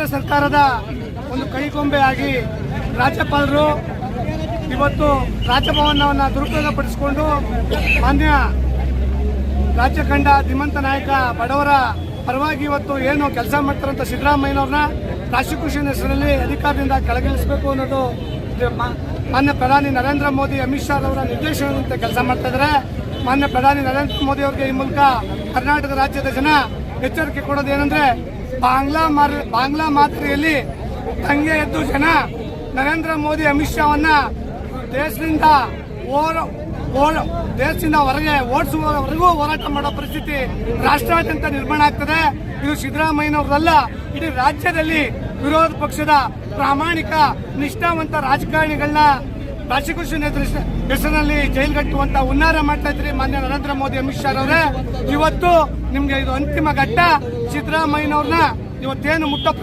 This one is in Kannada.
ಕೇಂದ್ರ ಸರ್ಕಾರದ ಒಂದು ಕೈಗೊಂಬೆಯಾಗಿ ರಾಜ್ಯಪಾಲರು ಇವತ್ತು ರಾಜಭವನವನ್ನು ದುರುಪಯೋಗಪಡಿಸಿಕೊಂಡು ಮಾನ್ಯ ರಾಜ್ಯ ಕಂಡ ಧೀಮಂತ ನಾಯಕ ಬಡವರ ಪರವಾಗಿ ಇವತ್ತು ಏನು ಕೆಲಸ ಮಾಡ್ತಾರಂತ ಸಿದ್ದರಾಮಯ್ಯನವ್ರನ್ನ ಪ್ರಾಸಿಕ್ಯೂಷನ್ ಹೆಸರಲ್ಲಿ ಅಧಿಕಾರದಿಂದ ಕೆಳಗಿಳಿಸಬೇಕು ಅನ್ನೋದು ಮಾನ್ಯ ಪ್ರಧಾನಿ ನರೇಂದ್ರ ಮೋದಿ ಅಮಿತ್ ಶಾ ಅವರ ನಿರ್ದೇಶನದಂತೆ ಕೆಲಸ ಮಾಡ್ತಾ ಇದ್ದಾರೆ. ಮಾನ್ಯ ಪ್ರಧಾನಿ ನರೇಂದ್ರ ಮೋದಿ ಅವರಿಗೆ ಈ ಮೂಲಕ ಕರ್ನಾಟಕ ರಾಜ್ಯದ ಜನ ಎಚ್ಚರಿಕೆ ಕೊಡೋದು ಏನಂದ್ರೆ, ಬಾಂಗ್ಲಾ ಮಾದರಿಯಲ್ಲಿ ತಂಗೆ ಎದ್ದು ಜನ ನರೇಂದ್ರ ಮೋದಿ ಅಮಿತ್ ಶಾವನ್ನ ದೇಶದಿಂದ ಹೊರಗೆ ಓಡಿಸುವವರೆಗೂ ಹೋರಾಟ ಮಾಡೋ ಪರಿಸ್ಥಿತಿ ರಾಷ್ಟ್ರಾದ್ಯಂತ ನಿರ್ಮಾಣ ಆಗ್ತದೆ. ಇದು ಸಿದ್ದರಾಮಯ್ಯನವರಲ್ಲ, ಇಡೀ ರಾಜ್ಯದಲ್ಲಿ ವಿರೋಧ ಪಕ್ಷದ ಪ್ರಾಮಾಣಿಕ ನಿಷ್ಠಾವಂತ ರಾಜಕಾರಣಿಗಳನ್ನ ಪ್ರಾಸಿಕ್ಯೂಷನ್ ಹೆಸರಿನಲ್ಲಿ ಜೈಲ್ಗಟ್ಟುವಂತ ಹುನ್ನಾರ ಮಾಡ್ತಾ ಇದ್ರಿ ಮಾನ್ಯ ನರೇಂದ್ರ ಮೋದಿ ಅಮಿತ್ ಶಾ ಅವರೇ. ಇವತ್ತು ನಿಮ್ಗೆ ಇದು ಅಂತಿಮ ಘಟ್ಟ. ಸಿದ್ದರಾಮಯ್ಯನವ್ರನ್ನ ಇವತ್ತೇನು